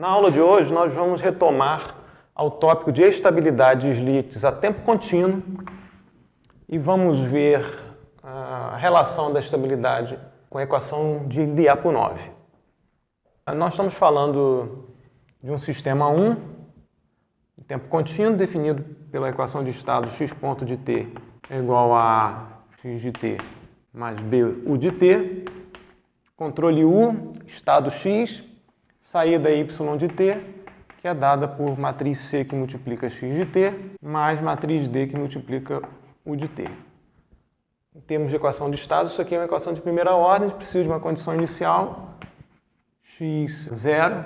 Na aula de hoje, nós vamos retomar ao tópico de estabilidade de Slits a tempo contínuo e vamos ver a relação da estabilidade com a equação de Lyapunov. Nós estamos falando de um sistema 1, de tempo contínuo, definido pela equação de estado x ponto de t é igual a x de t mais b u de t, controle u, estado x, saída y de t, que é dada por matriz C que multiplica x de t, mais matriz D que multiplica u de t. Em termos de equação de estado, isso aqui é uma equação de primeira ordem, a gente precisa de uma condição inicial, x0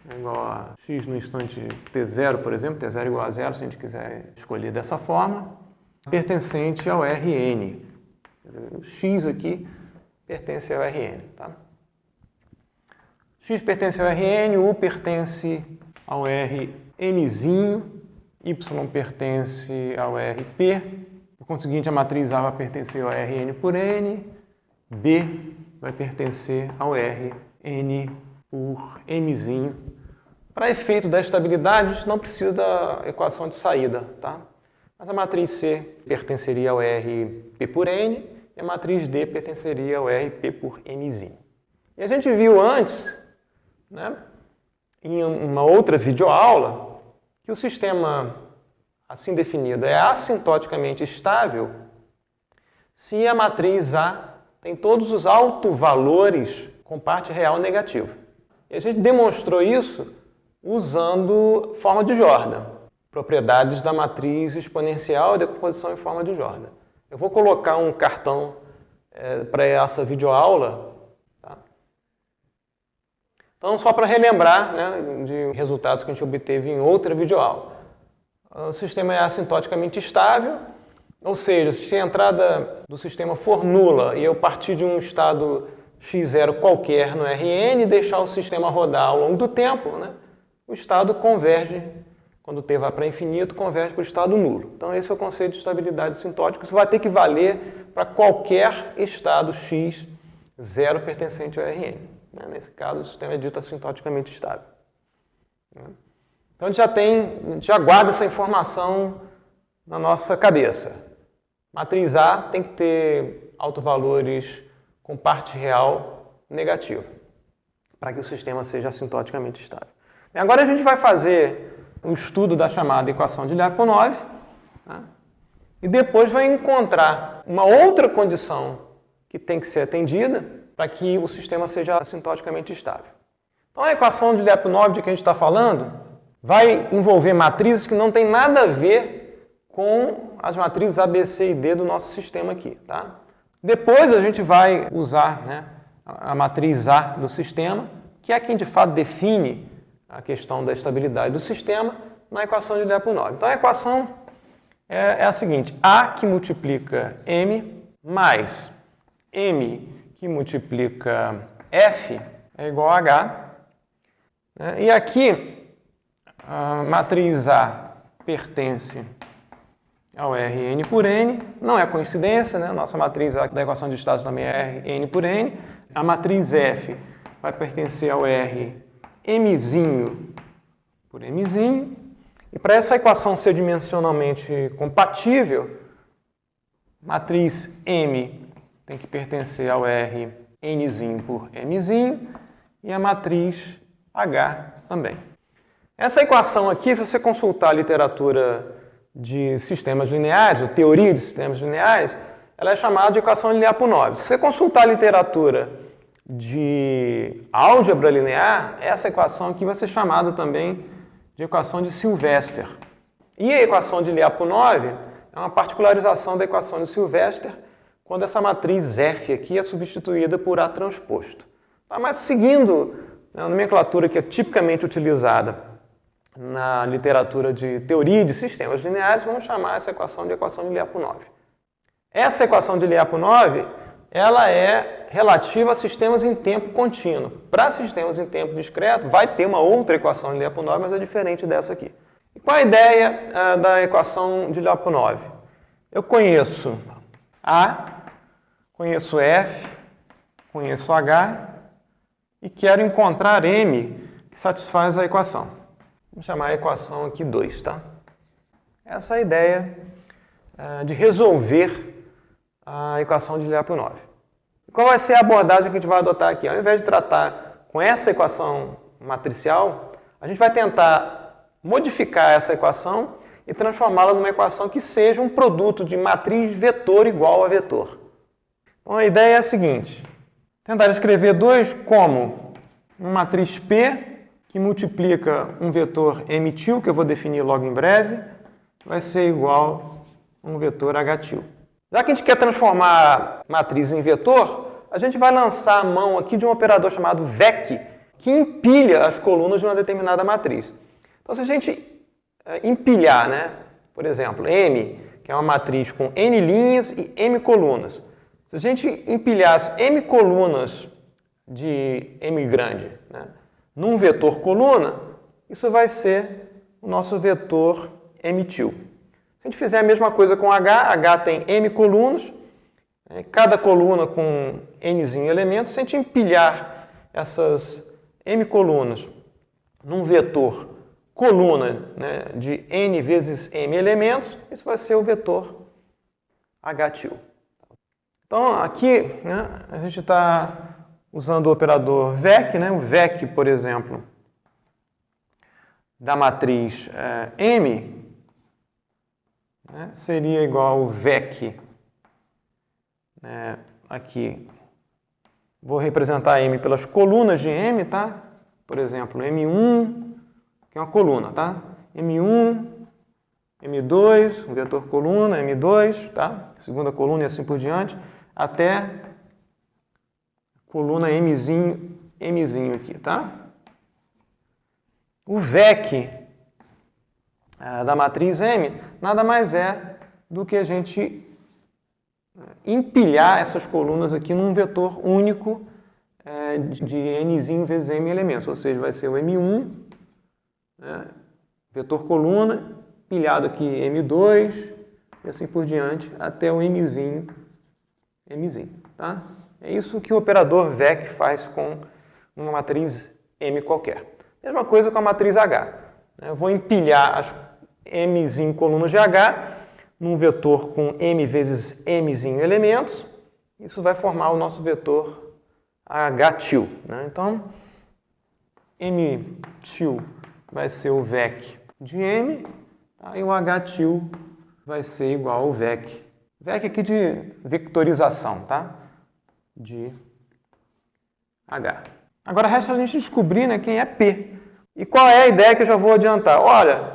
é igual a x no instante t0, por exemplo, t0 igual a 0, se a gente quiser escolher dessa forma, pertencente ao Rn. O x aqui pertence ao Rn. Tá? X pertence ao Rn, U pertence ao Rnzinho, Y pertence ao Rp. Por conseguinte, a matriz A vai pertencer ao Rn por N, B vai pertencer ao Rn por Mzinho. Para efeito da estabilidade, a gente não precisa da equação de saída, tá? Mas a matriz C pertenceria ao Rp por N e a matriz D pertenceria ao Rp por Nzinho. E a gente viu antes, né, em uma outra videoaula, que o sistema assim definido é assintoticamente estável se a matriz A tem todos os autovalores com parte real negativa. E a gente demonstrou isso usando forma de Jordan, propriedades da matriz exponencial e decomposição em forma de Jordan. Eu vou colocar um cartão para essa videoaula. Tá? Então, só para relembrar, né, de resultados que a gente obteve em outra videoaula. O sistema é assintoticamente estável, ou seja, se a entrada do sistema for nula e eu partir de um estado x0 qualquer no Rn e deixar o sistema rodar ao longo do tempo, né, o estado converge, quando t vai para infinito, converge para o estado nulo. Então esse é o conceito de estabilidade assintótica. Isso vai ter que valer para qualquer estado x0 pertencente ao Rn. Nesse caso, o sistema é dito assintoticamente estável. Então a gente já guarda essa informação na nossa cabeça. Matriz A tem que ter autovalores com parte real negativa, para que o sistema seja assintoticamente estável. E agora a gente vai fazer um estudo da chamada equação de Lyapunov, né? E depois vai encontrar uma outra condição que tem que ser atendida para que o sistema seja assintoticamente estável. Então a equação de Lyapunov de que a gente está falando vai envolver matrizes que não tem nada a ver com as matrizes A, B, C e D do nosso sistema aqui. Tá? Depois a gente vai usar, né, a matriz A do sistema, que é quem de fato define a questão da estabilidade do sistema na equação de Lyapunov. Então a equação é a seguinte: A que multiplica M mais M que multiplica F é igual a H. Né? E aqui a matriz A pertence ao Rn por N. Não é coincidência, né? Nossa matriz A da equação de estados também é Rn por N. A matriz F vai pertencer ao Mzinho por Mzinho. E para essa equação ser dimensionalmente compatível, matriz M tem que pertencer ao Rnzinho por Mzinho e a matriz H também. Essa equação aqui, se você consultar a literatura de sistemas lineares, ou teoria de sistemas lineares, ela é chamada de equação de Lyapunov. Se você consultar a literatura de álgebra linear, essa equação aqui vai ser chamada também de equação de Sylvester. E a equação de Lyapunov é uma particularização da equação de Sylvester, quando essa matriz F aqui é substituída por A transposto. Tá? Mas seguindo a nomenclatura que é tipicamente utilizada na literatura de teoria de sistemas lineares, vamos chamar essa equação de Lyapunov. Essa equação de Lyapunov, ela é relativa a sistemas em tempo contínuo. Para sistemas em tempo discreto, vai ter uma outra equação de Lyapunov, mas é diferente dessa aqui. E qual a ideia da equação de Lyapunov? Eu conheço A, conheço F, conheço H e quero encontrar M, que satisfaz a equação. Vamos chamar a equação aqui 2, tá? Essa é a ideia de resolver a equação de Lyapunov. Qual vai ser a abordagem que a gente vai adotar aqui? Ao invés de tratar com essa equação matricial, a gente vai tentar modificar essa equação e transformá-la numa equação que seja um produto de matriz vetor igual a vetor. Então a ideia é a seguinte: tentar escrever 2 como uma matriz P que multiplica um vetor M-til, que eu vou definir logo em breve, vai ser igual a um vetor H-til. Já que a gente quer transformar a matriz em vetor, a gente vai lançar a mão aqui de um operador chamado VEC, que empilha as colunas de uma determinada matriz. Então, se a gente empilhar, né, por exemplo, M, que é uma matriz com N linhas e M colunas, se a gente empilhar as M colunas de M grande, né, num vetor coluna, isso vai ser o nosso vetor M-til. Se a gente fizer a mesma coisa com H tem M colunas, cada coluna com Nzinho elementos. Se a gente empilhar essas M colunas num vetor coluna, né, de N vezes M elementos, isso vai ser o vetor H-til. Então, aqui, né, a gente está usando o operador VEC, né, o VEC, por exemplo, da matriz M, né, seria igual ao VEC, aqui, vou representar M pelas colunas de M, tá? Por exemplo, M1, que é uma coluna, tá? M1, M2, um vetor coluna, M2, tá? Segunda coluna e assim por diante, até coluna Mzinho aqui, tá? O VEC da matriz M nada mais é do que a gente empilhar essas colunas aqui num vetor único de Nzinho vezes M elementos, ou seja, vai ser o M1, né, vetor coluna, empilhado aqui M2 e assim por diante, até o Mzinho, tá? É isso que o operador VEC faz com uma matriz M qualquer. Mesma coisa com a matriz H. Eu vou empilhar as Mzinho colunas de H num vetor com M vezes Mzinho elementos. Isso vai formar o nosso vetor H-til, né? Então, M-til vai ser o VEC de M, tá? E o H-til vai ser igual ao VEC. VEC aqui de vectorização, tá? De H. Agora resta a gente descobrir, né, quem é P. E qual é a ideia que eu já vou adiantar? Olha,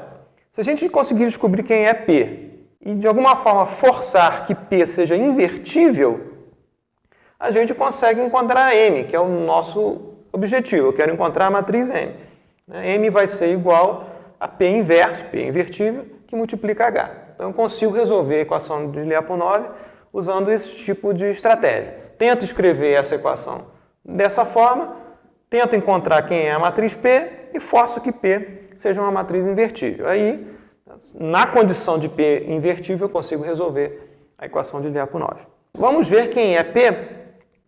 se a gente conseguir descobrir quem é P e de alguma forma forçar que P seja invertível, a gente consegue encontrar M, que é o nosso objetivo. Eu quero encontrar a matriz M. M vai ser igual a P inverso, P invertível, que multiplica H. Então eu consigo resolver a equação de Lyapunov usando esse tipo de estratégia. Tento escrever essa equação dessa forma, tento encontrar quem é a matriz P e forço que P seja uma matriz invertível. Aí, na condição de P invertível, eu consigo resolver a equação de Lyapunov. Vamos ver quem é P,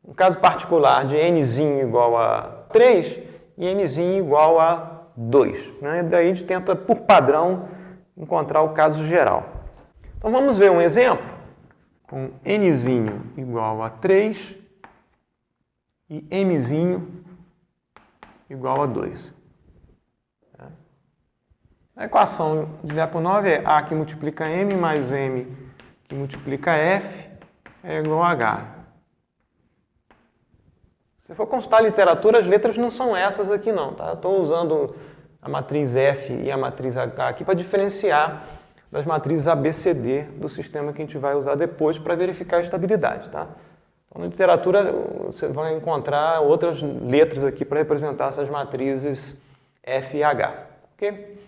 no caso particular de Nzinho igual a 3 e Mzinho igual a 2. Né? Daí a gente tenta, por padrão, encontrar o caso geral. Então vamos ver um exemplo com Nzinho igual a 3 e Mzinho igual a 2. A equação de Lyapunov é A que multiplica M mais M que multiplica F é igual a H. Se for consultar a literatura, as letras não são essas aqui não, tá? Estou usando a matriz F e a matriz H aqui para diferenciar das matrizes ABCD do sistema que a gente vai usar depois para verificar a estabilidade, tá? Então, na literatura, você vai encontrar outras letras aqui para representar essas matrizes F e H, ok?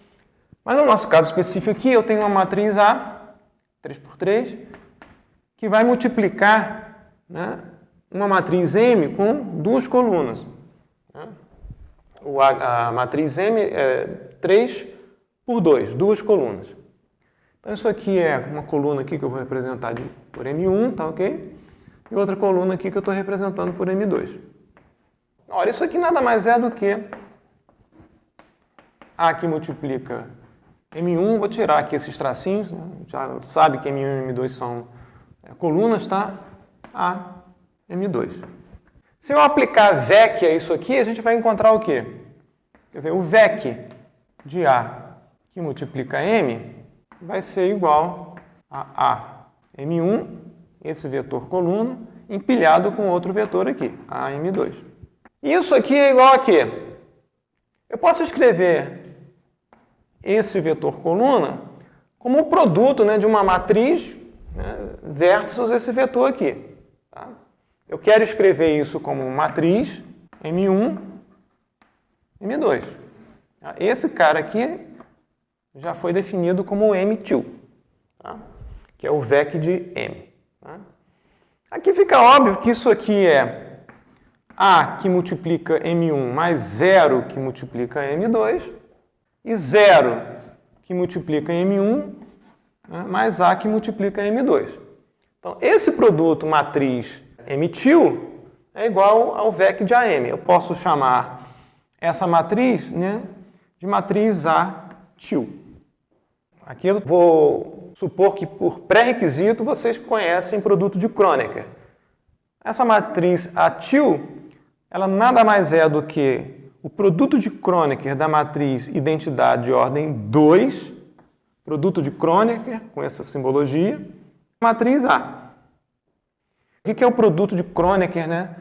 Mas no nosso caso específico aqui, eu tenho uma matriz A, 3×3, que vai multiplicar, né, uma matriz M com duas colunas. Né? A matriz M é 3×2, duas colunas. Então isso aqui é uma coluna aqui que eu vou representar por M1, tá ok? E outra coluna aqui que eu estou representando por M2. Ora, isso aqui nada mais é do que A que multiplica M1, vou tirar aqui esses tracinhos, né? Já sabe que M1 e M2 são colunas, tá? A, M2. Se eu aplicar VEC a isso aqui, a gente vai encontrar o quê? Quer dizer, o VEC de A que multiplica M vai ser igual a M1, esse vetor coluna, empilhado com outro vetor aqui, a M2. Isso aqui é igual a quê? Eu posso escrever esse vetor coluna como o produto, né, de uma matriz, né, versus esse vetor aqui. Tá? Eu quero escrever isso como matriz M1, M2. Tá? Esse cara aqui já foi definido como M2, tá? Que é o VEC de M. Tá? Aqui fica óbvio que isso aqui é A que multiplica M1 mais 0 que multiplica M2 e 0 que multiplica M1, né, mais A que multiplica M2. Então, esse produto matriz M2 é igual ao VEC de AM. Eu posso chamar essa matriz, né, de matriz A2. Aqui eu vou supor que, por pré-requisito, vocês conhecem produto de Kronecker. Essa matriz A2, ela nada mais é do que o produto de Kronecker da matriz identidade de ordem 2, produto de Kronecker, com essa simbologia, matriz A. O que é o produto de Kronecker, né,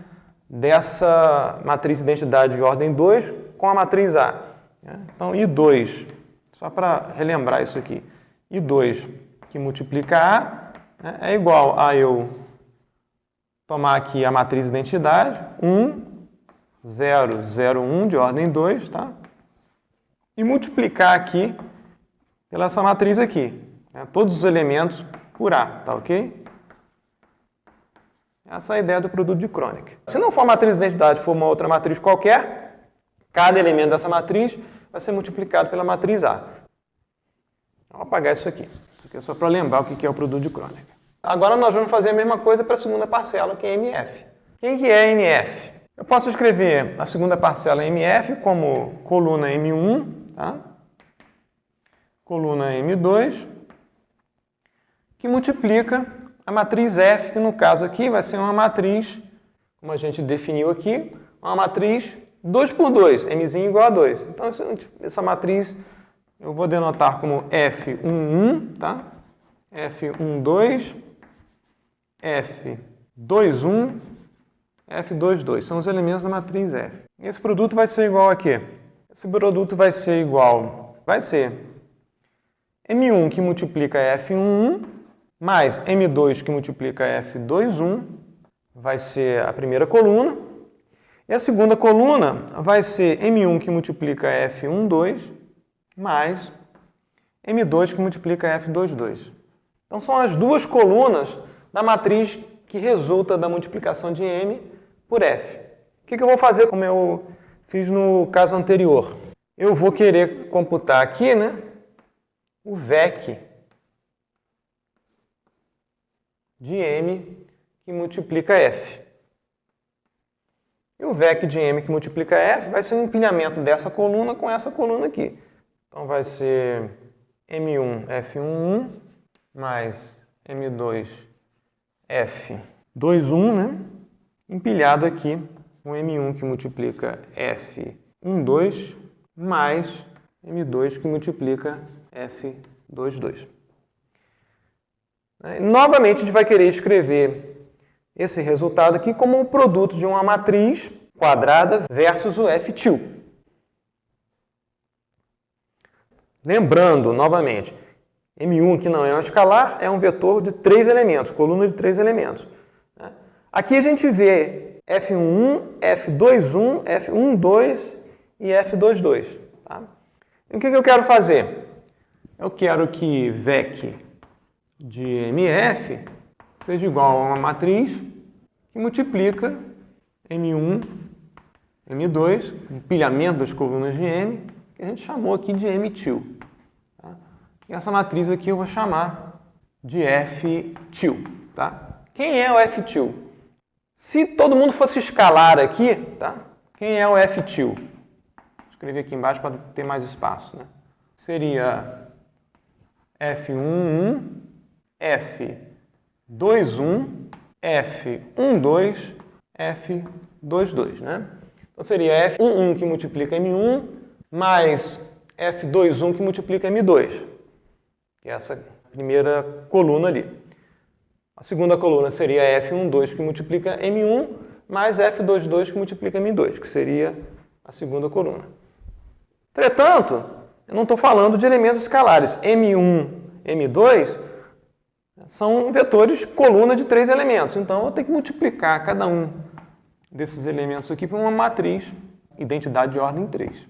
dessa matriz identidade de ordem 2 com a matriz A? Então, I2, só para relembrar isso aqui, I2 que multiplica A, né, é igual a eu tomar aqui a matriz identidade, 1, 0, 0, 1 de ordem 2, tá? E multiplicar aqui pela essa matriz aqui, né? Todos os elementos por A, tá ok? Essa é a ideia do produto de Kronecker. Se não for a matriz de identidade, for uma outra matriz qualquer, cada elemento dessa matriz vai ser multiplicado pela matriz A. Vou apagar isso aqui. Isso aqui é só para lembrar o que é o produto de Kronecker. Agora nós vamos fazer a mesma coisa para a segunda parcela, que é MF. Quem que é MF? Eu posso escrever a segunda parcela MF como coluna M1, tá? Coluna M2, que multiplica a matriz F, que no caso aqui vai ser uma matriz, como a gente definiu aqui, uma matriz 2 por 2, Mzinho igual a 2. Então, essa matriz eu vou denotar como F11, tá? F12, F21, F22. São os elementos da matriz F. Esse produto vai ser igual a quê? Esse produto vai ser igual, vai ser M1 que multiplica F11, mais M2 que multiplica F21, vai ser a primeira coluna. E a segunda coluna vai ser M1 que multiplica F12, mais M2 que multiplica F22. Então, são as duas colunas da matriz que resulta da multiplicação de M por F. O que eu vou fazer como eu fiz no caso anterior? Eu vou querer computar aqui, né, o VEC de M que multiplica F. E o VEC de M que multiplica F vai ser um empilhamento dessa coluna com essa coluna aqui. Então, vai ser M1 F11 mais M2 F21, né? Empilhado aqui com M1 que multiplica F12 mais M2 que multiplica F22. Novamente, a gente vai querer escrever esse resultado aqui como o produto de uma matriz quadrada versus o F2. Lembrando, novamente, M1, que não é um escalar, é um vetor de 3 elementos, coluna de 3 elementos. Aqui a gente vê F11, F21, F12 e F22. Tá? E o que eu quero fazer? Eu quero que VEC de MF seja igual a uma matriz que multiplica M1, M2, empilhamento das colunas de M, que a gente chamou aqui de M2. Tá? E essa matriz aqui eu vou chamar de F2. Tá? Quem é o F2? Se todo mundo fosse escalar aqui, tá? Quem é o F2? escrever aqui embaixo para ter mais espaço, né? Seria F11, F21, F12, F22, né? Então seria F11 que multiplica M1 mais F21 que multiplica M2, que é essa primeira coluna ali. A segunda coluna seria F12 que multiplica M1 mais F22 que multiplica M2, que seria a segunda coluna. Entretanto, eu não estou falando de elementos escalares. M1, M2 são vetores coluna de 3 elementos. Então, eu vou ter que multiplicar cada um desses elementos aqui por uma matriz, identidade de ordem 3.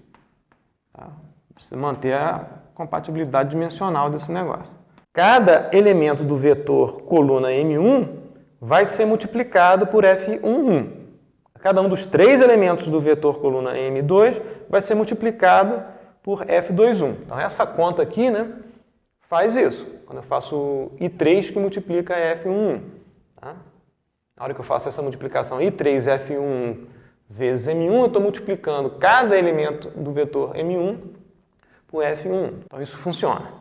Tá? Precisa manter a compatibilidade dimensional desse negócio. Cada elemento do vetor coluna M1 vai ser multiplicado por F11. Cada um dos 3 elementos do vetor coluna M2 vai ser multiplicado por F21. Então, essa conta aqui, né, faz isso. Quando eu faço I3 que multiplica F11. Tá? Na hora que eu faço essa multiplicação I3 F11 vezes M1, eu estou multiplicando cada elemento do vetor M1 por F11. Então, isso funciona.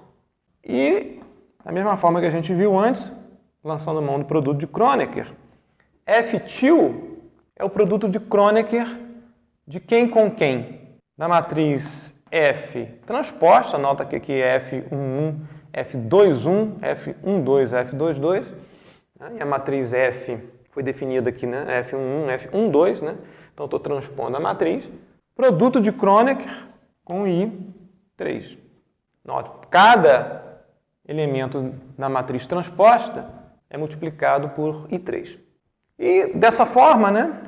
E, da mesma forma que a gente viu antes, lançando mão do produto de Kronecker, F2 é o produto de Kronecker de quem com quem? Da matriz F transposta, nota que aqui é F11, F21, F12, F22, né? E a matriz F foi definida aqui, né? F11, F12, né? Então, estou transpondo a matriz. Produto de Kronecker com I3. Nota, cada elemento da matriz transposta é multiplicado por I3. E dessa forma, né,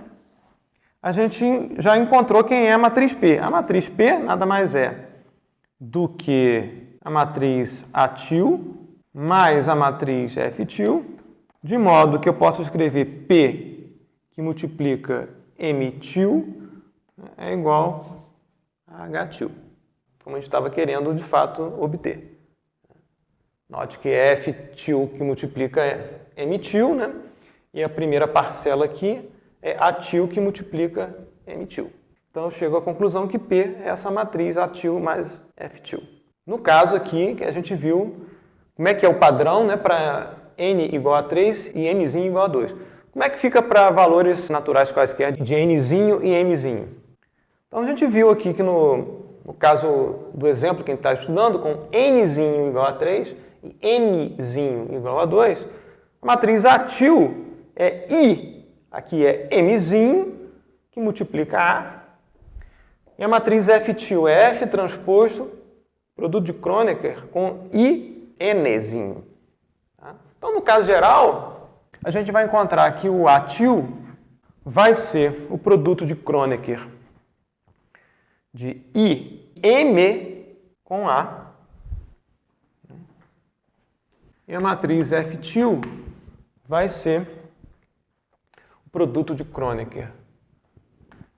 a gente já encontrou quem é a matriz P. A matriz P nada mais é do que a matriz ATIL mais a matriz FTIL, de modo que eu posso escrever P que multiplica MTIL é igual a HTIL, como a gente estava querendo de fato obter. Note que é FTIL que multiplica MTIL, né? E a primeira parcela aqui é ATIL que multiplica MTIL. Então eu chego à conclusão que P é essa matriz ATIL mais FTIL. No caso aqui, que a gente viu como é que é o padrão, né, para N igual a 3 e Mzinho igual a 2. Como é que fica para valores naturais quaisquer de Nzinho e Mzinho? Então a gente viu aqui que no caso do exemplo que a gente está estudando, com Nzinho igual a 3 e Mzinho igual a 2, a matriz ATIL é I, aqui é Mzinho, que multiplica A, e a matriz FTIL é F transposto, produto de Kronecker, com I, Nzinho. Tá? Então, no caso geral, a gente vai encontrar que o ATIL vai ser o produto de Kronecker de I, M com A, e a matriz FTIL vai ser o produto de Kronecker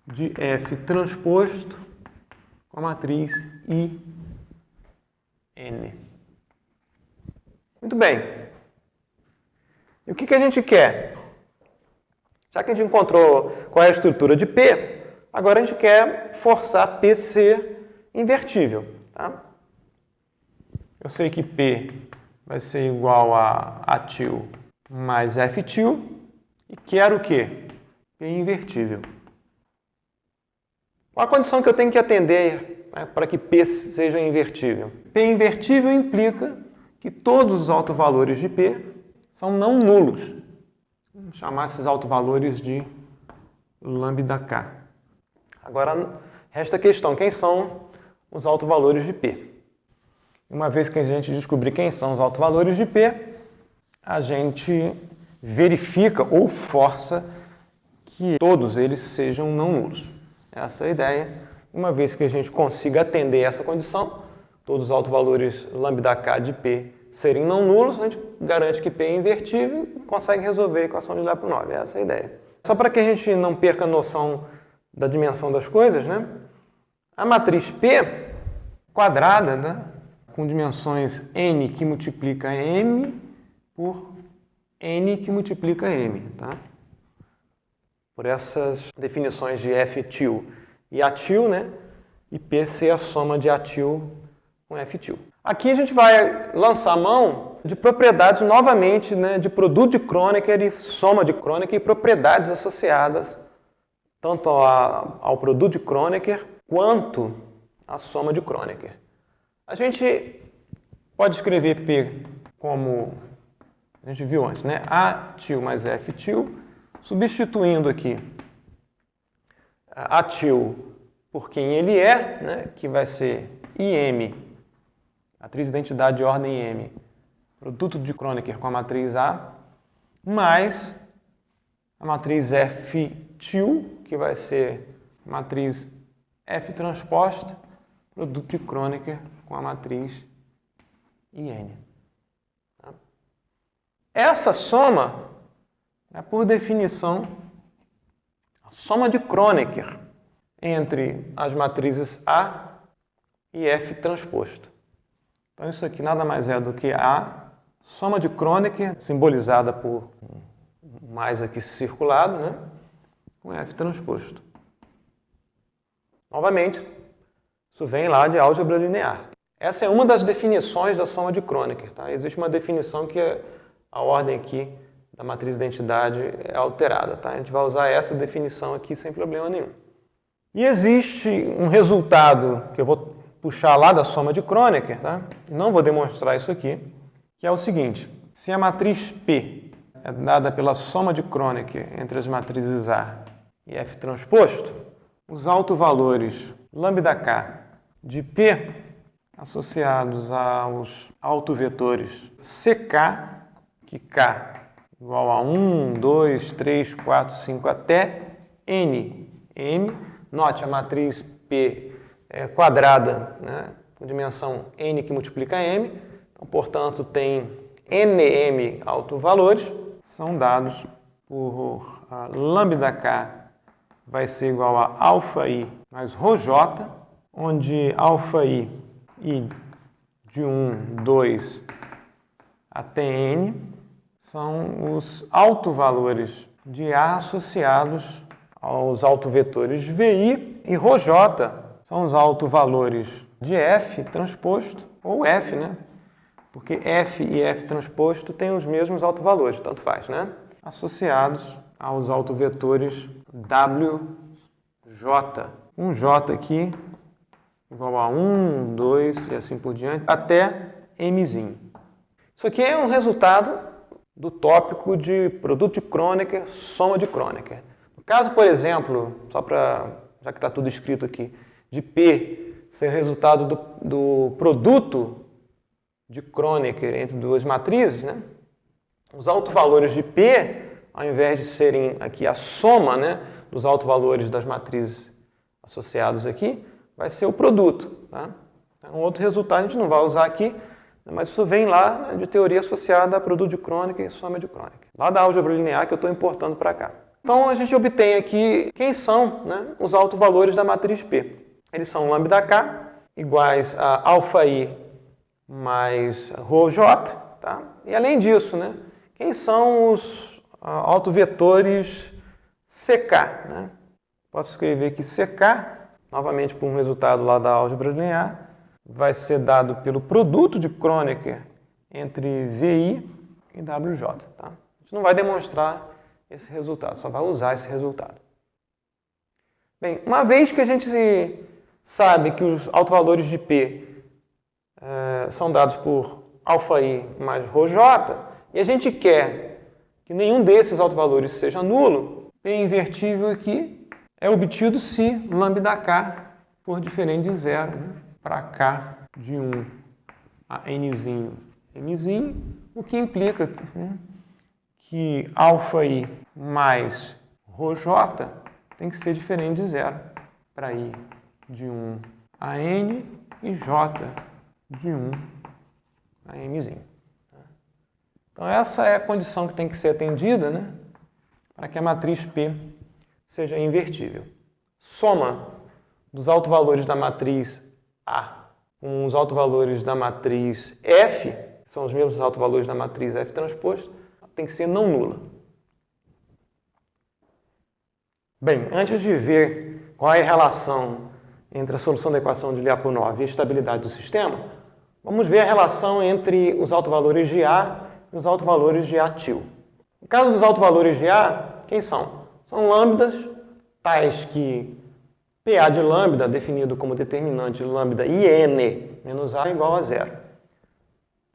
de F transposto com a matriz I, N. Muito bem. E o que a gente quer? Já que a gente encontrou qual é a estrutura de P, agora a gente quer forçar P ser invertível. Tá? Eu sei que P vai ser igual a ATIL mais FTIL e quero o quê? P invertível. Qual a condição que eu tenho que atender, né, para que P seja invertível? P invertível implica que todos os autovalores de P são não nulos. Vamos chamar esses autovalores de lambda K. Agora, resta a questão, quem são os autovalores de P? Uma vez que a gente descobrir quem são os autovalores de P, a gente verifica ou força que todos eles sejam não nulos. Essa é a ideia. Uma vez que a gente consiga atender essa condição, todos os autovalores lambda K de P serem não nulos, a gente garante que P é invertível e consegue resolver a equação de Lyapunov. Essa é a ideia. Só para que a gente não perca a noção da dimensão das coisas, né? A matriz P quadrada, né, com dimensões n que multiplica m por n que multiplica m. Tá? Por essas definições de FTIL e ATIL, né, e P ser a soma de ATIL com FTIL. Aqui a gente vai lançar mão de propriedades novamente, né, de produto de Kronecker e soma de Kronecker e propriedades associadas tanto ao produto de Kronecker quanto à soma de Kronecker. A gente pode escrever P como a gente viu antes, né? ATIL mais FTIL, substituindo aqui ATIL por quem ele é, né? Que vai ser IM, matriz de identidade de ordem IM, produto de Kronecker com a matriz A, mais a matriz FTIL, que vai ser a matriz F transposta, produto de Kronecker com a matriz IN. Essa soma é, por definição, a soma de Kronecker entre as matrizes A e F transposto. Então isso aqui nada mais é do que a soma de Kronecker, simbolizada por mais aqui circulado, né, com F transposto. Novamente, isso vem lá de álgebra linear. Essa é uma das definições da soma de Kronecker. Tá? Existe uma definição que a ordem aqui da matriz de identidade é alterada. Tá? A gente vai usar essa definição aqui sem problema nenhum. E existe um resultado que eu vou puxar lá da soma de Kronecker, tá? Não vou demonstrar isso aqui, que é o seguinte: se a matriz P é dada pela soma de Kronecker entre as matrizes A e F transposto, os autovalores lambda_k de P associados aos autovetores CK, que K igual a 1, 2, 3, 4, 5 até N, M. Note, a matriz P é quadrada, né, com dimensão N que multiplica M. Então, portanto, tem NM autovalores, são dados por lambda_k vai ser igual a alfa_i mais ρj, onde alfa_i de 1, 2 até N são os autovalores de A associados aos autovetores VI, e ρj são os autovalores de F transposto, ou F, né? Porque F e F transposto têm os mesmos autovalores, tanto faz, né? Associados aos autovetores WJ. Um J aqui igual a 1, 2 e assim por diante, até Mzinho. Isso aqui é um resultado do tópico de produto de Kronecker, soma de Kronecker. No caso, por exemplo, já que está tudo escrito aqui, de P ser resultado do produto de Kronecker entre duas matrizes, né? Os autovalores de P, ao invés de serem aqui a soma, né, dos autovalores das matrizes associados aqui, vai ser o produto. Tá? Um outro resultado a gente não vai usar aqui, mas isso vem lá, né, de teoria associada a produto de Kronecker e soma de Kronecker. Lá da álgebra linear que eu estou importando para cá. Então a gente obtém aqui quem são, né, os autovalores da matriz P. Eles são lambda_k iguais a alfa_i mais ρj. Tá? E além disso, né, quem são os autovetores CK? Né? Posso escrever aqui CK, novamente por um resultado lá da álgebra linear, vai ser dado pelo produto de Kronecker entre VI e WJ. Tá? A gente não vai demonstrar esse resultado, só vai usar esse resultado. Bem, uma vez que a gente sabe que os autovalores de P são dados por alfa_i mais ρj, e a gente quer que nenhum desses autovalores seja nulo, P invertível aqui é obtido se lambda_k for diferente de zero, né, para K de 1 a Nzinho, Mzinho, o que implica, né, que alfa_i mais ρj tem que ser diferente de zero para I de 1 a N e J de 1 a Mzinho. Então essa é a condição que tem que ser atendida, né, para que a matriz P seja invertível. Soma dos autovalores da matriz A com os autovalores da matriz F, que são os mesmos autovalores da matriz F transposto, tem que ser não nula. Bem, antes de ver qual é a relação entre a solução da equação de Lyapunov e a estabilidade do sistema, vamos ver a relação entre os autovalores de A e os autovalores de A til. No caso dos autovalores de A, quem são? São lambdas, tais que PA de lambda, definido como determinante de lambda IN menos A igual a zero.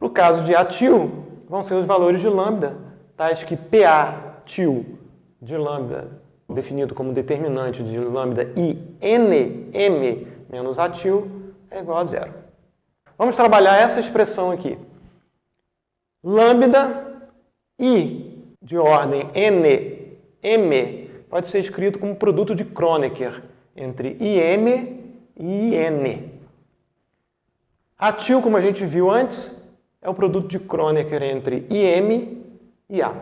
No caso de A til, vão ser os valores de lambda, tais que PA til de lambda, definido como determinante de lambda INM menos A til, é igual a zero. Vamos trabalhar essa expressão aqui. Lambda I de ordem NM pode ser escrito como produto de Kronecker entre IM e IN. A til, como a gente viu antes, é o produto de Kronecker entre IM e A.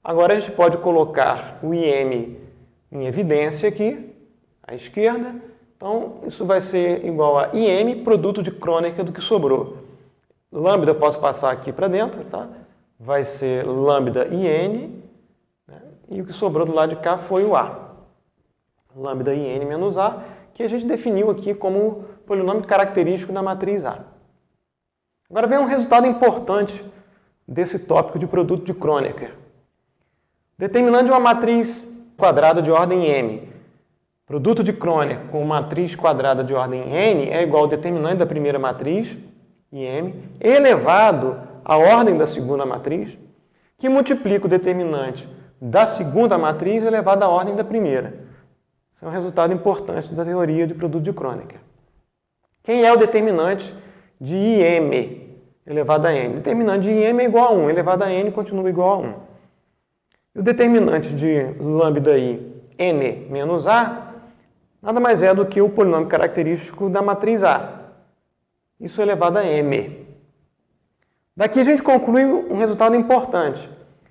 Agora a gente pode colocar o IM em evidência aqui, à esquerda. Então, isso vai ser igual a IM, produto de Kronecker do que sobrou. Lambda eu posso passar aqui para dentro, tá? Vai ser lambda IN, né? E o que sobrou do lado de cá foi o A. Lambda IN menos A, que a gente definiu aqui como polinômio característico da matriz A. Agora vem um resultado importante desse tópico de produto de Kronecker. Determinante de uma matriz quadrada de ordem M, produto de Kronecker com matriz quadrada de ordem N é igual ao determinante da primeira matriz, IM, elevado à ordem da segunda matriz, que multiplica o determinante da segunda matriz elevado à ordem da primeira. Isso é um resultado importante da teoria de produto de Kronecker. Quem é o determinante de IM elevado a N? O determinante de IM é igual a 1, elevado a N continua igual a 1. E o determinante de lambda I N menos A nada mais é do que o polinômio característico da matriz A. Isso elevado a M. Daqui a gente conclui um resultado importante.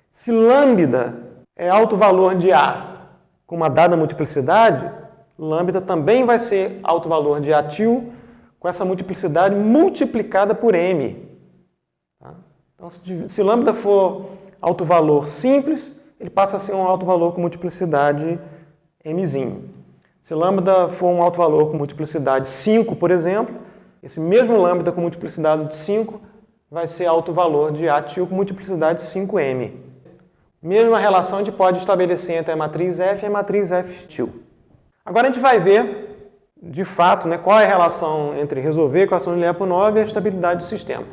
Se lambda é alto valor de A com uma dada multiplicidade, lambda também vai ser alto valor de A til com essa multiplicidade multiplicada por M. Tá? Então, se lambda for alto valor simples, ele passa a ser um alto valor com multiplicidade mzinho. Se lambda for um alto valor com multiplicidade 5, por exemplo, esse mesmo lambda com multiplicidade de 5 vai ser alto valor de A til com multiplicidade 5m. Mesma relação a gente pode estabelecer entre a matriz F e a matriz F til. Agora a gente vai ver, de fato, né, qual é a relação entre resolver a equação de Lyapunov e a estabilidade do sistema.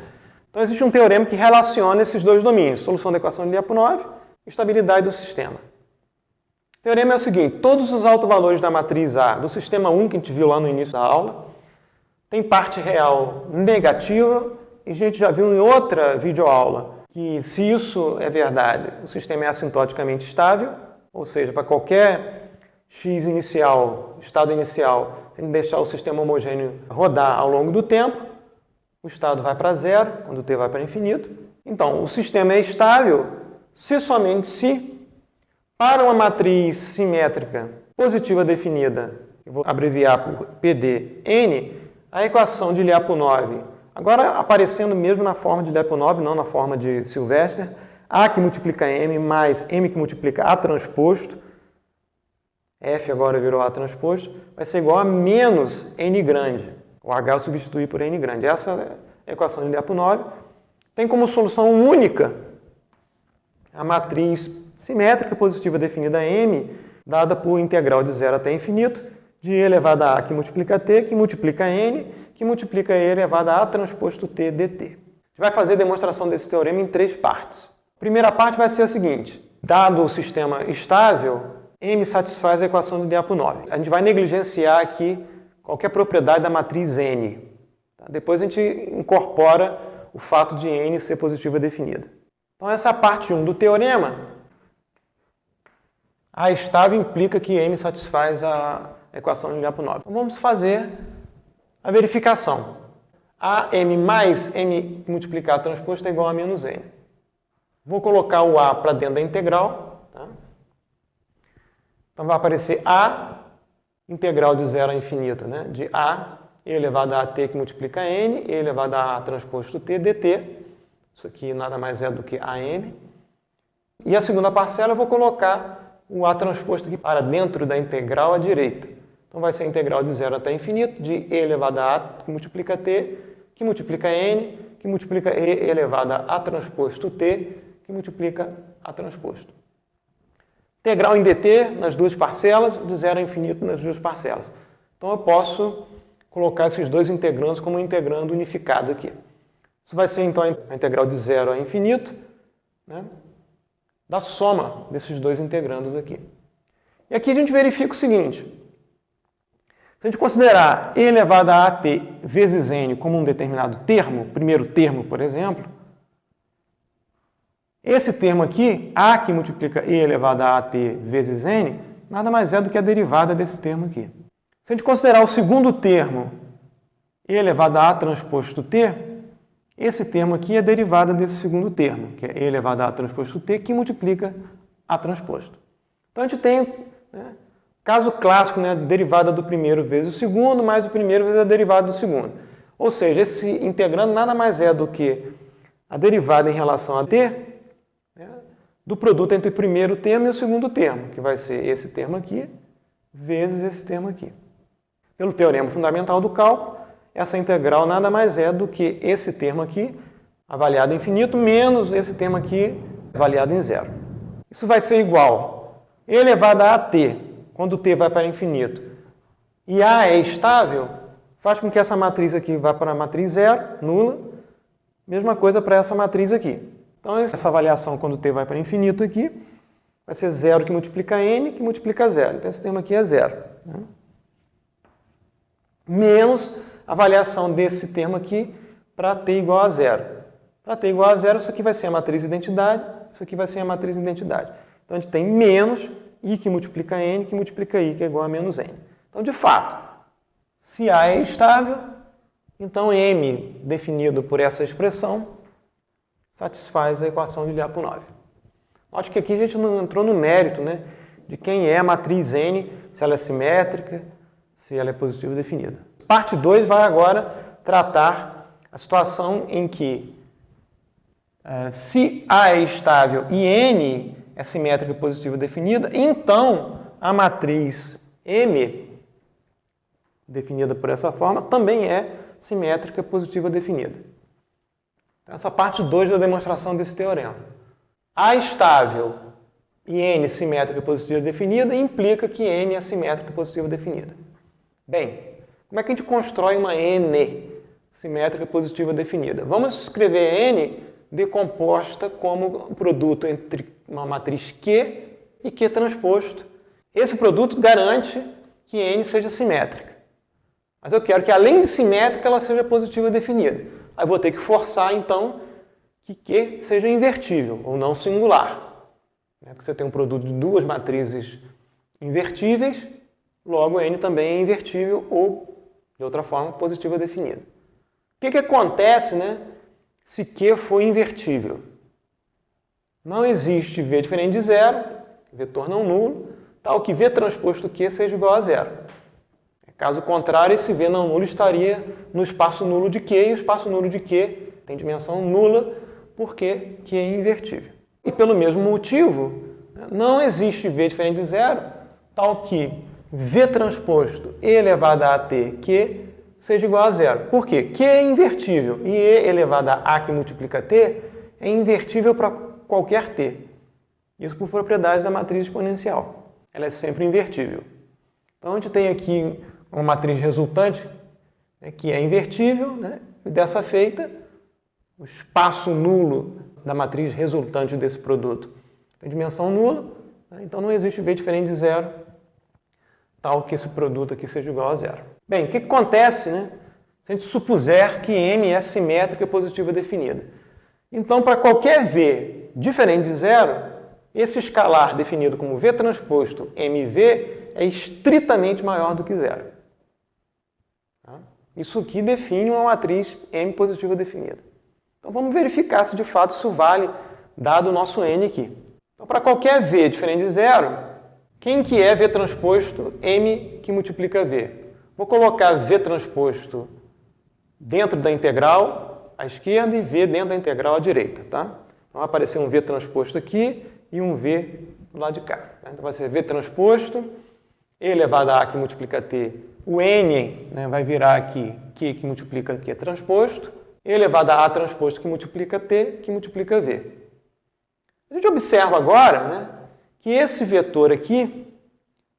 Então existe um teorema que relaciona esses dois domínios, solução da equação de Lyapunov e estabilidade do sistema. O teorema é o seguinte: todos os autovalores da matriz A do sistema 1, que a gente viu lá no início da aula, tem parte real negativa, e a gente já viu em outra videoaula que, se isso é verdade, o sistema é assintoticamente estável, ou seja, para qualquer x inicial, estado inicial, tem que deixar o sistema homogêneo rodar ao longo do tempo, o estado vai para zero, quando o t vai para infinito. Então, o sistema é estável se somente se, para uma matriz simétrica positiva definida, eu vou abreviar por PDN, a equação de Lyapunov, agora aparecendo mesmo na forma de Lyapunov, não na forma de Sylvester, A que multiplica M mais M que multiplica A transposto, F agora virou A transposto, vai ser igual a menos N grande. O H eu substituí por N grande. Essa é a equação de Lyapunov. Tem como solução única a matriz simétrica positiva definida M, dada por integral de 0 até infinito, de E elevado a A que multiplica T, que multiplica N, que multiplica E elevado a A transposto T dt. A gente vai fazer a demonstração desse teorema em 3 partes. A primeira parte vai ser a seguinte: dado o sistema estável, M satisfaz a equação de Lyapunov. A gente vai negligenciar aqui qualquer propriedade da matriz N. Depois a gente incorpora o fato de N ser positiva definida. Então essa é a parte 1 do teorema. A estável implica que M satisfaz a equação de Lyapunov. Então vamos fazer a verificação. AM mais M multiplicado transposto é igual a menos N. Vou colocar o A para dentro da integral. Tá? Então vai aparecer A integral de 0 a infinito, né? De A e elevado a t que multiplica N, e elevado a A transposto T dt. Isso aqui nada mais é do que AM. E a segunda parcela eu vou colocar o A transposto aqui para dentro da integral à direita. Então vai ser a integral de 0 até infinito, de e elevado a que multiplica t, que multiplica n, que multiplica e elevado a transposto t, que multiplica a transposto. Integral em dt nas duas parcelas, de 0 a infinito nas duas parcelas. Então eu posso colocar esses dois integrandos como um integrando unificado aqui. Isso vai ser então a integral de 0 a infinito, né, da soma desses dois integrandos aqui. E aqui a gente verifica o seguinte: se a gente considerar e elevado a at vezes n como um determinado termo, primeiro termo, por exemplo, esse termo aqui, a que multiplica e elevado a at vezes n, nada mais é do que a derivada desse termo aqui. Se a gente considerar o segundo termo, e elevado a transposto t, esse termo aqui é a derivada desse segundo termo, que é e elevado a transposto t, que multiplica a transposto. Então a gente tem, né, caso clássico, né, derivada do primeiro vezes o segundo, mais o primeiro vezes a derivada do segundo. Ou seja, esse integrando nada mais é do que a derivada em relação a t, né, do produto entre o primeiro termo e o segundo termo, que vai ser esse termo aqui, vezes esse termo aqui. Pelo teorema fundamental do cálculo, essa integral nada mais é do que esse termo aqui, avaliado em infinito, menos esse termo aqui, avaliado em zero. Isso vai ser igual a e elevado a t, quando t vai para infinito, e a é estável, faz com que essa matriz aqui vá para a matriz zero, nula. Mesma coisa para essa matriz aqui. Então, essa avaliação quando t vai para infinito aqui, vai ser zero que multiplica n, que multiplica zero. Então, esse termo aqui é zero, né? Menos a avaliação desse termo aqui para t igual a zero. Para t igual a zero, isso aqui vai ser a matriz identidade, isso aqui vai ser a matriz identidade. Então, a gente tem menos i que multiplica n, que multiplica i, que é igual a menos n. Então, de fato, se A é estável, então M, definido por essa expressão, satisfaz a equação de Lyapunov. Note que aqui a gente não entrou no mérito, né, de quem é a matriz N, se ela é simétrica, se ela é positiva definida. Parte 2 vai agora tratar a situação em que, se A é estável e N é simétrica e positiva definida, então a matriz M, definida por essa forma, também é simétrica positiva definida. Então, essa parte 2 da demonstração desse teorema. A estável e N simétrica positiva definida implica que N é simétrica positiva definida. Bem, como é que a gente constrói uma N simétrica positiva definida? Vamos escrever N decomposta como produto entre uma matriz Q e Q transposto. Esse produto garante que N seja simétrica. Mas eu quero que, além de simétrica, ela seja positiva definida. Aí vou ter que forçar, então, que Q seja invertível, ou não singular. Porque você tem um produto de duas matrizes invertíveis, logo N também é invertível, ou, de outra forma, positiva definida. O que acontece, né, se Q for invertível? Não existe V diferente de zero, vetor não nulo, tal que V transposto Q seja igual a zero. Caso contrário, esse V não nulo estaria no espaço nulo de Q, e o espaço nulo de Q tem dimensão nula, porque Q é invertível. E pelo mesmo motivo, não existe V diferente de zero, tal que V transposto E elevado a t Q seja igual a zero. Por quê? Q é invertível, e E elevado a que multiplica t é invertível para qualquer t. Isso por propriedade da matriz exponencial. Ela é sempre invertível. Então, a gente tem aqui uma matriz resultante, né, que é invertível, né, e dessa feita, o espaço nulo da matriz resultante desse produto tem dimensão nula, né, então não existe V diferente de zero, tal que esse produto aqui seja igual a zero. Bem, o que acontece, né, se a gente supuser que M é simétrica e positiva definida? Então, para qualquer V diferente de zero, esse escalar definido como V transposto MV é estritamente maior do que zero. Isso aqui define uma matriz M positiva definida. Então vamos verificar se de fato isso vale, dado o nosso N aqui. Então, para qualquer V diferente de zero, quem que é V transposto M que multiplica V? Vou colocar V transposto dentro da integral à esquerda e V dentro da integral à direita, tá? Então vai aparecer um V transposto aqui e um V do lado de cá. Então vai ser V transposto E elevado a A que multiplica T, o N, né, vai virar aqui Q que multiplica Q transposto, E elevado a A transposto que multiplica T, que multiplica V. A gente observa agora, né, que esse vetor aqui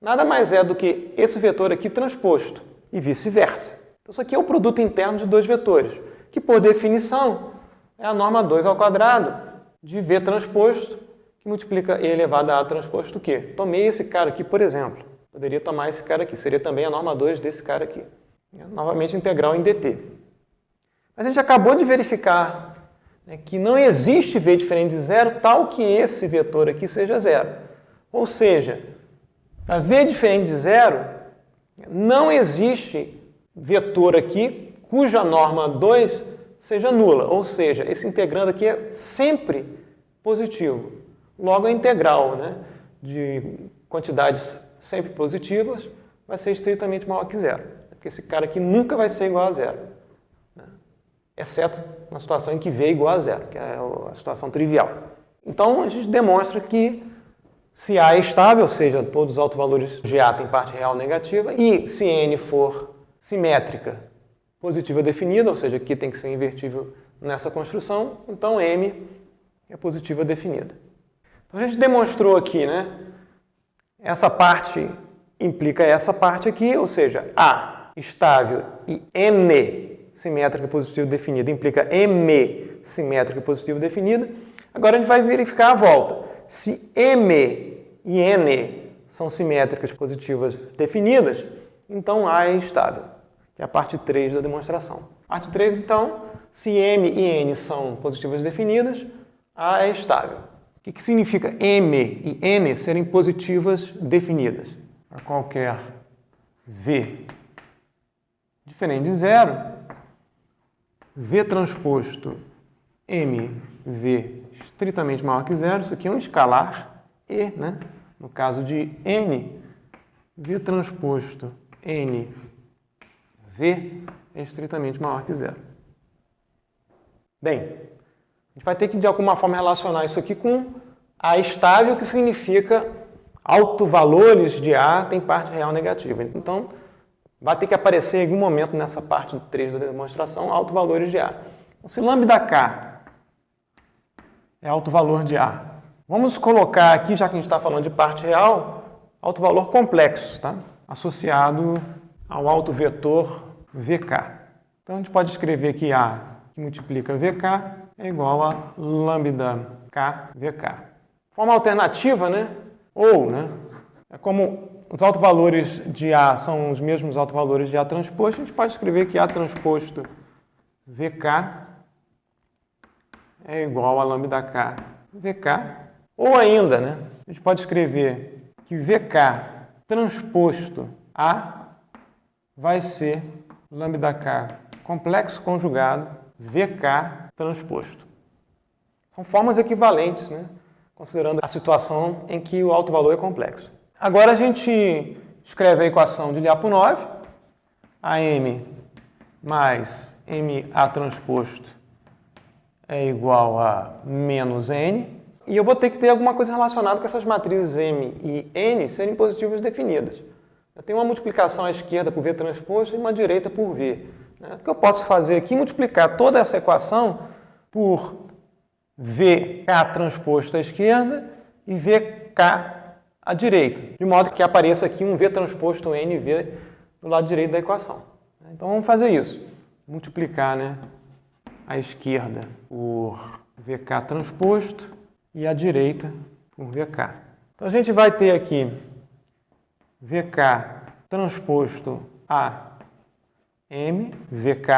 nada mais é do que esse vetor aqui transposto e vice-versa. Então, isso aqui é o produto interno de dois vetores, que por definição é a norma 2 ao quadrado de V transposto, que multiplica E elevado a A transposto Q. Tomei esse cara aqui, por exemplo. Poderia tomar esse cara aqui. Seria também a norma 2 desse cara aqui. Novamente, integral em dt. Mas a gente acabou de verificar, né, que não existe V diferente de zero tal que esse vetor aqui seja zero. Ou seja, para V diferente de zero, não existe vetor aqui cuja norma 2 seja nula. Ou seja, esse integrando aqui é sempre positivo. Logo, a integral, né, de quantidades sempre positivas vai ser estritamente maior que zero. Porque esse cara aqui nunca vai ser igual a zero, né? Exceto na situação em que V é igual a zero, que é a situação trivial. Então, a gente demonstra que se A é estável, ou seja, todos os autovalores de A têm parte real negativa, e se N for simétrica positiva definida, ou seja, aqui tem que ser invertível nessa construção, então M é positiva definida. Então, a gente demonstrou aqui, né? Essa parte implica essa parte aqui, ou seja, A estável e N simétrica positiva definida implica M simétrica positiva definida. Agora a gente vai verificar a volta. Se M e N são simétricas positivas definidas, então A é estável, que é a parte 3 da demonstração. Parte 3, então, se M e N são positivas definidas, A é estável. O que significa M e N serem positivas definidas? Para qualquer V diferente de zero, V transposto MV estritamente maior que zero, isso aqui é um escalar E, né? No caso de N, V transposto NV é estritamente maior que zero. Bem, a gente vai ter que de alguma forma relacionar isso aqui com A estável, que significa autovalores de A tem parte real negativa. Então, vai ter que aparecer em algum momento nessa parte 3 da demonstração autovalores de A. Então, se lambda K é autovalor de A, vamos colocar aqui, já que a gente está falando de parte real, autovalor complexo, tá? Associado ao autovetor VK. Então, a gente pode escrever que A que multiplica VK é igual a lambda K VK. Forma alternativa, né? Ou, né? É como os autovalores de A são os mesmos autovalores de A transposto, a gente pode escrever que A transposto VK é igual a lambda K VK. Ou ainda, né? A gente pode escrever que VK transposto A vai ser lambda K complexo conjugado VK transposto. São formas equivalentes, né? Considerando a situação em que o autovalor é complexo. Agora a gente escreve a equação de Lyapunov, AM mais MA transposto é igual a menos N, e eu vou ter que ter alguma coisa relacionada com essas matrizes M e N serem positivas definidas. Eu tenho uma multiplicação à esquerda por V transposto e uma à direita por V. O que eu posso fazer aqui é multiplicar toda essa equação por VK transposto à esquerda e VK à direita, de modo que apareça aqui um V transposto NV do lado direito da equação. Então vamos fazer isso. Multiplicar, né, à esquerda por VK transposto e à direita por VK. Então a gente vai ter aqui VK transposto a M, VK,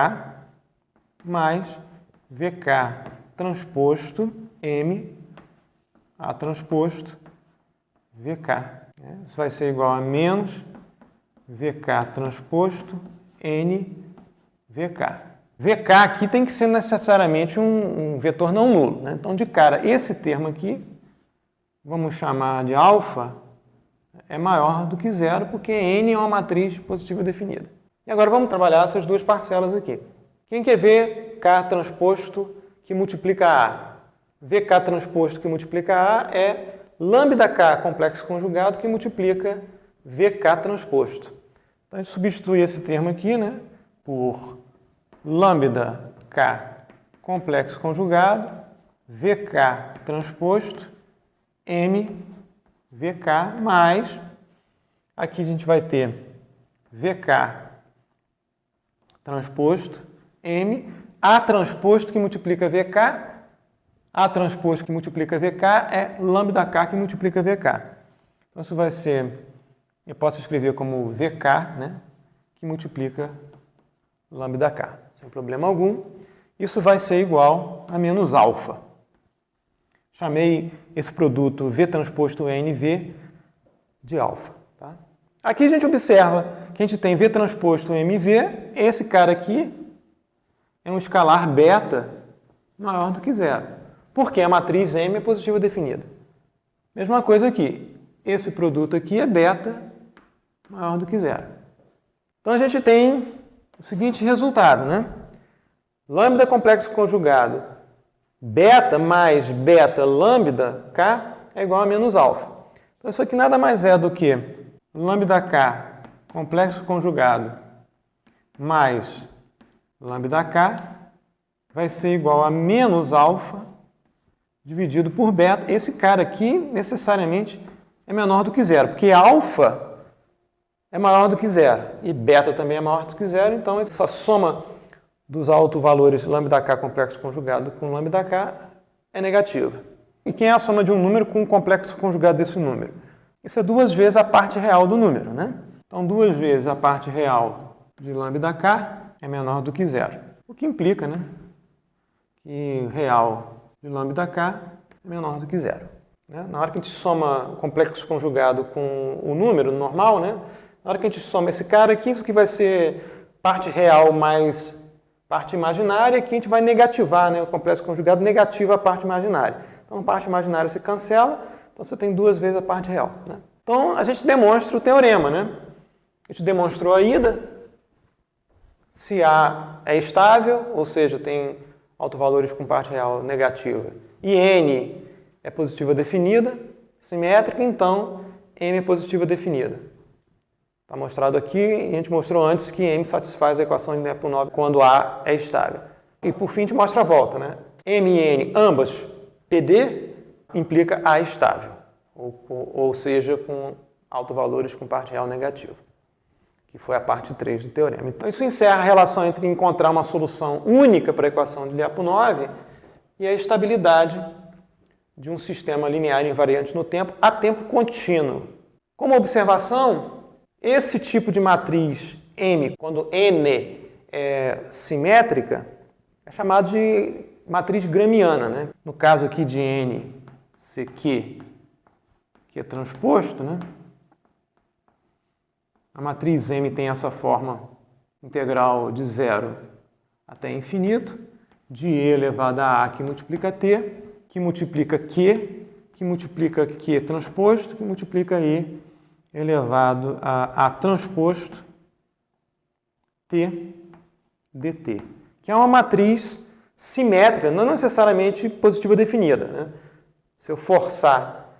mais VK transposto M, A transposto VK. Isso vai ser igual a menos VK transposto N, VK. VK aqui tem que ser necessariamente um vetor não nulo, né? Então, de cara, esse termo aqui, vamos chamar de alfa, é maior do que zero, porque N é uma matriz positiva definida. E agora vamos trabalhar essas duas parcelas aqui. Quem quer ver K transposto que multiplica A? VK transposto que multiplica A é lambda K complexo conjugado que multiplica VK transposto. Então a gente substitui esse termo aqui, né, por lambda K complexo conjugado, VK transposto, M VK mais, aqui a gente vai ter VK transposto, M, A transposto que multiplica VK, A transposto que multiplica VK é lambda K que multiplica VK. Então isso vai ser, eu posso escrever como VK, né, que multiplica lambda K, sem problema algum. Isso vai ser igual a menos alfa. Chamei esse produto V transposto NV de alfa. Tá? Aqui a gente observa que a gente tem V transposto MV, esse cara aqui é um escalar beta maior do que zero, porque a matriz M é positiva definida. Mesma coisa aqui, esse produto aqui é beta maior do que zero. Então a gente tem o seguinte resultado, né? Lambda complexo conjugado beta mais beta lambda K é igual a menos alfa. Então isso aqui nada mais é do que lambda K complexo conjugado mais lambda K vai ser igual a menos alfa dividido por beta. Esse cara aqui necessariamente é menor do que zero, porque alfa é maior do que zero e beta também é maior do que zero, então essa soma dos autovalores lambda K complexo conjugado com lambda K é negativa. E quem é a soma de um número com um complexo conjugado desse número? Isso é 2 vezes a parte real do número, né? Então 2 vezes a parte real de lambda K é menor do que zero. O que implica, né, que real de lambda K é menor do que zero. Né? Na hora que a gente soma o complexo conjugado com o número normal, né, na hora que a gente soma esse cara aqui, isso aqui vai ser parte real mais parte imaginária, aqui a gente vai negativar, né, o complexo conjugado negativa a parte imaginária. Então a parte imaginária se cancela, então você tem 2 vezes a parte real. Né? Então a gente demonstra o teorema, né? A gente demonstrou a ida, se A é estável, ou seja, tem autovalores com parte real negativa, e N é positiva definida, simétrica, então M é positiva definida. Está mostrado aqui, e a gente mostrou antes que M satisfaz a equação de Lyapunov quando A é estável. E por fim a gente mostra a volta, né? M e N, ambas PD, implica A estável, ou seja, com autovalores com parte real negativa, que foi a parte 3 do teorema. Então isso encerra a relação entre encontrar uma solução única para a equação de Lyapunov e a estabilidade de um sistema linear invariante no tempo a tempo contínuo. Como observação, esse tipo de matriz M, quando N é simétrica, é chamado de matriz gramiana. Né? No caso aqui de N, CQ, que é transposto, né? A matriz M tem essa forma integral de 0 até infinito, de E elevado a A que multiplica T, que multiplica Q, que multiplica Q transposto, que multiplica E elevado a transposto T dt, que é uma matriz simétrica, não necessariamente positiva definida. Né? Se eu forçar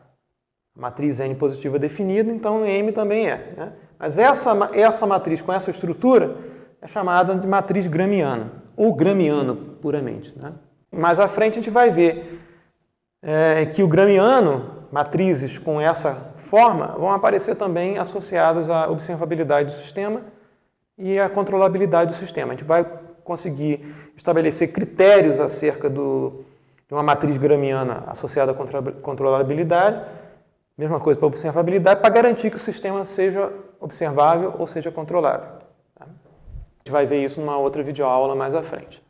a matriz N positiva definida, então M também é. Né? Mas essa matriz com essa estrutura é chamada de matriz gramiana, ou gramiano puramente. Né? Mais à frente a gente vai ver que o gramiano, matrizes com essa forma, vão aparecer também associadas à observabilidade do sistema e à controlabilidade do sistema. A gente vai conseguir estabelecer critérios acerca de uma matriz gramiana associada à controlabilidade, mesma coisa para a observabilidade, para garantir que o sistema seja observável ou seja controlável. Tá? A gente vai ver isso numa outra videoaula mais à frente.